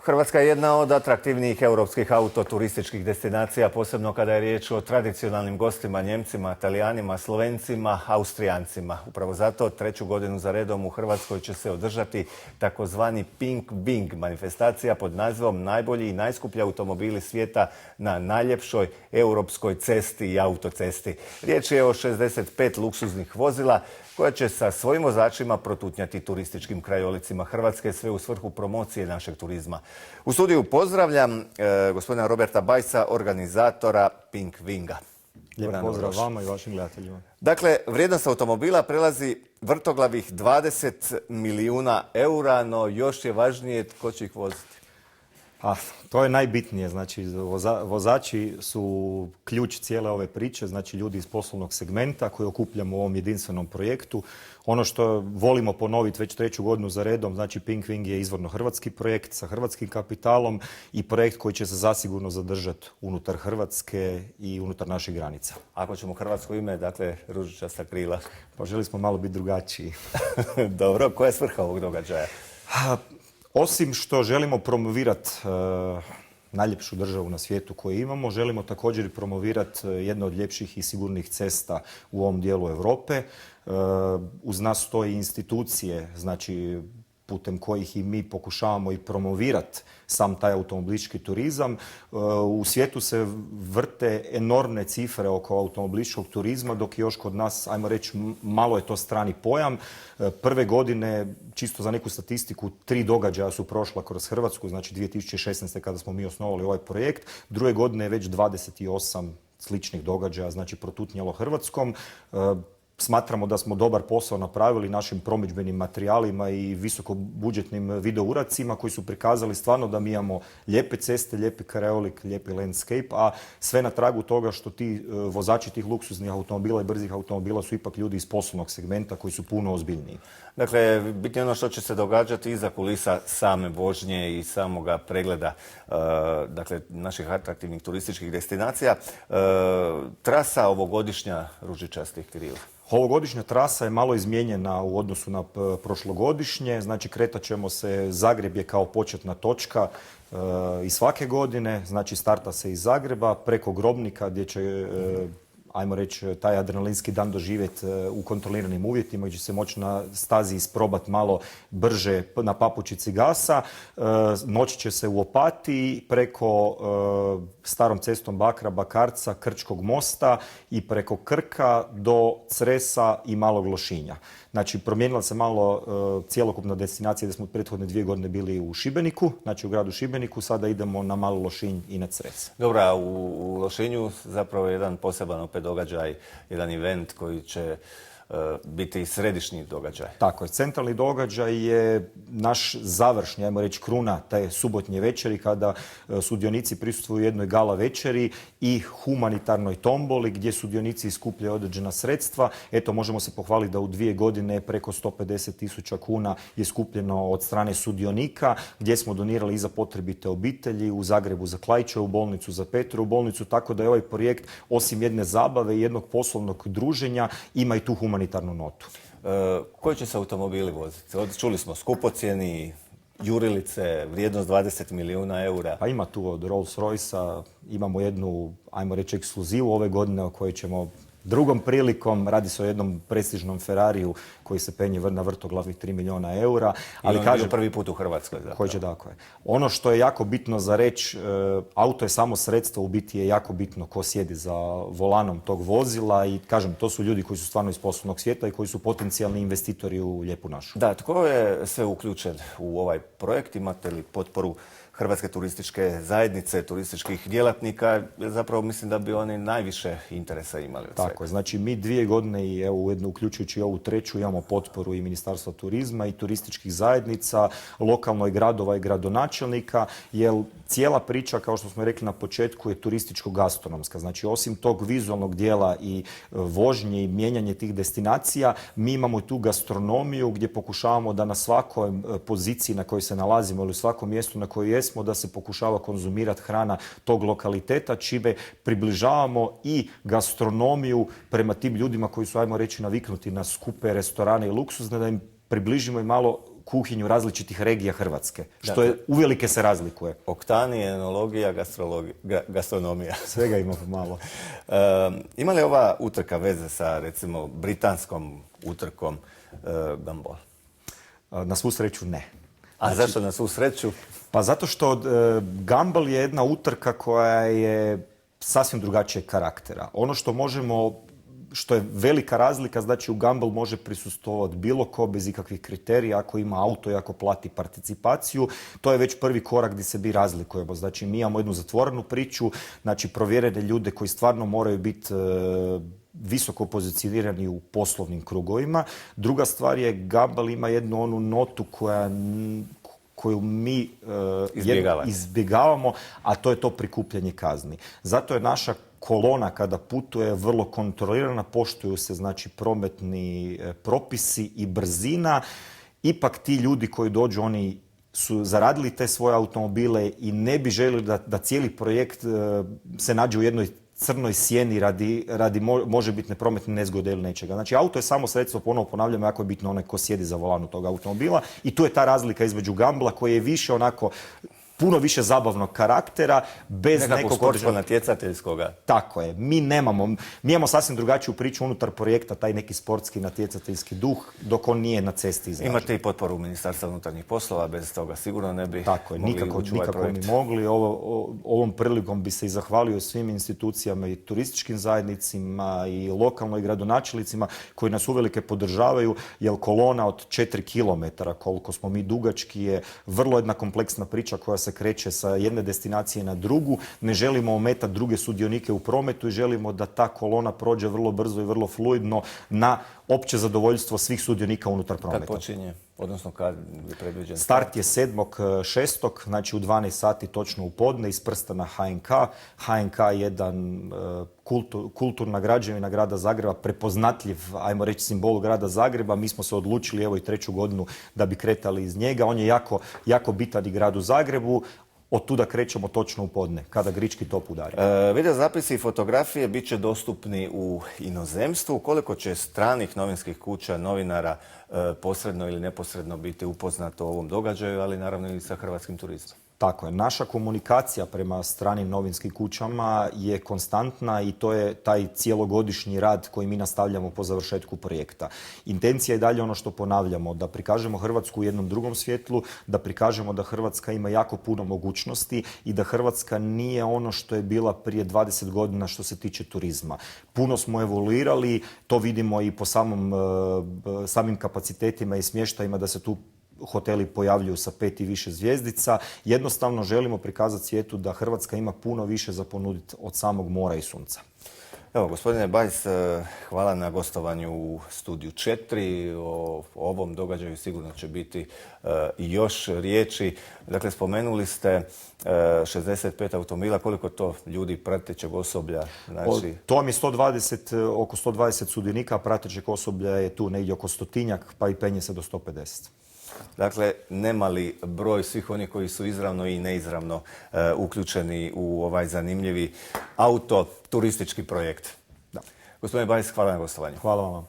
Hrvatska je jedna od atraktivnijih europskih autoturističkih destinacija, posebno kada je riječ o tradicionalnim gostima, Njemcima, Talijanima, Slovencima, Austrijancima. Upravo zato treću godinu za redom u Hrvatskoj će se održati takozvani Pink Wing, manifestacija pod nazivom Najbolji i najskuplji automobili svijeta na najljepšoj europskoj cesti i autocesti. Riječ je o 65 luksuznih vozila koja će sa svojim vozačima protutnjati turističkim krajolicima Hrvatske, sve u svrhu promocije našeg turizma. U studiju pozdravljam gospodina Roberta Bajsa, organizatora Pink Winga. Lijep pozdrav vama i vašim gledateljima. Dakle, vrijednost automobila prelazi vrtoglavih 20 milijuna eura, no još je važnije tko će ih voziti. To je najbitnije. Znači, vozači su ključ cijele ove priče, znači ljudi iz poslovnog segmenta koji okupljamo u ovom jedinstvenom projektu. Ono što volimo ponoviti već treću godinu za redom, znači Pink Wing je izvorno hrvatski projekt sa hrvatskim kapitalom i projekt koji će se zasigurno zadržati unutar Hrvatske i unutar naših granica. Ako ćemo hrvatsko ime, dakle, ružičasta krila. Pa želi smo malo biti drugačiji. Dobro, koja je svrha ovog događaja? Osim što želimo promovirati najljepšu državu na svijetu koju imamo, želimo također i promovirati jednu od ljepših i sigurnih cesta u ovom dijelu Europe. Uz nas stoji institucije, znači putem kojih i mi pokušavamo i promovirati sam taj automobilistički turizam. U svijetu se vrte enormne cifre oko automobilističkog turizma, dok još kod nas, ajmo reći, malo je to strani pojam. Prve godine, čisto za neku statistiku, 3 događaja su prošla kroz Hrvatsku, znači 2016. kada smo mi osnovali ovaj projekt. Druge godine je već 28 sličnih događaja, znači protutnjalo Hrvatskom. Smatramo da smo dobar posao napravili našim promidžbenim materijalima i visokobudžetnim videouradcima koji su prikazali stvarno da mi imamo lijepe ceste, lijepi krajolik, lijepi landscape, a sve na tragu toga što ti vozači tih luksuznih automobila i brzih automobila su ipak ljudi iz poslovnog segmenta koji su puno ozbiljniji. Dakle, bitno je ono što će se događati iza kulisa same vožnje i samoga pregleda dakle, naših atraktivnih turističkih destinacija. Trasa ovogodišnja ružičastih krila. Ovogodišnja trasa je malo izmijenjena u odnosu na prošlogodišnje. Znači, kretat ćemo se, Zagreb je kao početna točka i svake godine. Znači, starta se iz Zagreba preko Grobnika gdje će, ajmo reći, taj adrenalinski dan doživjeti u kontroliranim uvjetima gdje će se moći na stazi isprobati malo brže na papučici gasa. Noći će se u Opatiji preko starom cestom Bakra, Bakarca, Krčkog mosta i preko Krka do Cresa i Malog Lošinja. Znači, promijenila se malo cjelokupna destinacija gdje smo prethodne 2 godine bili u Šibeniku, znači u gradu Šibeniku, sada idemo na Malo Lošinj i na Cres. Dobro, a u Lošinju zapravo je jedan poseban opet događaj, jedan event koji će biti središnji događaj. Tako je. Centralni događaj je naš završni, ajmo reći, kruna te subotnje večeri kada sudionici prisustvuju jednoj gala večeri i humanitarnoj tomboli gdje sudionici skupljaju određena sredstva. Eto, možemo se pohvaliti da u 2 godine preko 150.000 kuna je skupljeno od strane sudionika gdje smo donirali i za potrebite obitelji u Zagrebu za Klaićevu bolnicu, za Petrovu bolnicu, tako da je ovaj projekt osim jedne zabave i jednog poslovnog druženja ima i tu humanitarnu notu. Koji će se automobili voziti? Čuli smo skupocjeni, jurilice, vrijednost 20 milijuna eura. Pa ima tu od Rolls-Royce-a, imamo jednu, ajmo reći, ekskluzivu ove godine o kojoj ćemo drugom prilikom, radi se o jednom prestižnom Ferrariju koji se penje na vrtoglavih 3 milijuna eura. Ali kažem, prvi put u Hrvatskoj. Koji će, tako je. Ono što je jako bitno za reći, auto je samo sredstvo, u biti je jako bitno ko sjedi za volanom tog vozila i kažem, to su ljudi koji su stvarno iz poslovnog svijeta i koji su potencijalni investitori u lijepu našu. Da, tko je sve uključen u ovaj projekt? Imate li potporu Hrvatske turističke zajednice, turističkih djelatnika? Zapravo mislim da bi oni najviše interesa imali od svega. Tako je. Znači, mi 2 godine i evo, uključujući ovu treću, imamo potporu i Ministarstva turizma i turističkih zajednica, lokalno i gradova i gradonačelnika, jer cijela priča, kao što smo rekli na početku, je turističko-gastronomska. Znači, osim tog vizualnog dijela i vožnje i mijenjanje tih destinacija, mi imamo i tu gastronomiju gdje pokušavamo da na svakoj poziciji na kojoj se nalazimo ili u svakom mjestu na kojoj jesmo jesmo, da se pokušava konzumirati hrana tog lokaliteta, čime približavamo i gastronomiju prema tim ljudima koji su, ajmo reći, naviknuti na skupe restorane i luksuzne, da im približimo i malo kuhinju različitih regija Hrvatske, što je uvelike se razlikuje. Oktani, enologija, gastronomija. Svega ima malo. Ima li ova utrka veze sa, recimo, britanskom utrkom Gumball? Na svu sreću ne. A zašto na svu sreću? Pa zato što Gumball je jedna utrka koja je sasvim drugačijeg karaktera. Ono što možemo, što je velika razlika, znači u Gumball može prisustvovati bilo ko bez ikakvih kriterija, ako ima auto i ako plati participaciju. To je već prvi korak gdje se mi razlikujemo. Znači mi imamo jednu zatvorenu priču, znači provjerene ljude koji stvarno moraju biti visoko pozicionirani u poslovnim krugovima. Druga stvar je, Gumball ima jednu onu notu koju mi izbjegavamo, a to je to prikupljanje kazni. Zato je naša kolona kada putuje vrlo kontrolirana, poštuju se znači prometni propisi i brzina. Ipak ti ljudi koji dođu, oni su zaradili te svoje automobile i ne bi željeli da cijeli projekt se nađe u jednoj crnoj sjeni radi možebitne prometne nezgode ili nečega. Znači, auto je samo sredstvo, ponovo ponavljam, jako je bitno onaj ko sjedi za volanu tog automobila i tu je ta razlika između Gumballa koji je više onako puno više zabavnog karaktera, bez nekog sportsko-natjecateljskoga. Tako je. Mi imamo sasvim drugačiju priču unutar projekta, taj neki sportski natjecateljski duh, dok on nije na cesti izražen. Imate i potporu Ministarstva unutarnjih poslova, bez toga sigurno ne bi nikako bi mogli. Ovom prilikom bi se i zahvalio svim institucijama i turističkim zajednicima i lokalnoj gradonačelnicima koji nas uvelike podržavaju, jer kolona od 4 km, koliko smo mi dugački, je vrlo jedna kompleksna priča koja se kreće sa jedne destinacije na drugu. Ne želimo ometati druge sudionike u prometu i želimo da ta kolona prođe vrlo brzo i vrlo fluidno na opće zadovoljstvo svih sudionika unutar prometa. Kad počinje? Odnosno kad je predviđen? Start je 7.6. znači u 12 sati točno u podne iz prstana HNK. HNK je jedan kulturna građevina grada Zagreba, prepoznatljiv, ajmo reći, simbol grada Zagreba. Mi smo se odlučili evo i 3. godinu da bi kretali iz njega. On je jako bitan i gradu Zagrebu. Od tuda krećemo točno u podne, kada grički top udari. Video zapisi i fotografije bit će dostupni u inozemstvu. Koliko će stranih novinskih kuća, novinara posredno ili neposredno biti upoznato o ovom događaju, ali naravno i sa hrvatskim turizmom? Tako je. Naša komunikacija prema stranim novinskim kućama je konstantna i to je taj cijelogodišnji rad koji mi nastavljamo po završetku projekta. Intencija je dalje ono što ponavljamo, da prikažemo Hrvatsku u jednom drugom svjetlu, da prikažemo da Hrvatska ima jako puno mogućnosti i da Hrvatska nije ono što je bila prije 20 godina što se tiče turizma. Puno smo evoluirali, to vidimo i po samim kapacitetima i smještajima, da se tu hoteli pojavljuju sa 5 i više zvjezdica. Jednostavno želimo prikazati svijetu da Hrvatska ima puno više za ponuditi od samog mora i sunca. Evo, gospodine Bajs, hvala na gostovanju u Studiju 4. O ovom događaju sigurno će biti još riječi. Dakle, spomenuli ste 65 automobila. Koliko to ljudi pratećeg osoblja? Znači... To vam je oko 120 sudionika, pratećeg osoblja je tu negdje oko 100-tinjak, pa i penje se do 150. Dakle, nemali broj svih onih koji su izravno i neizravno uključeni u ovaj zanimljivi turistički projekt. Da. Gospodine Bajs, hvala na gostovanju. Hvala vam.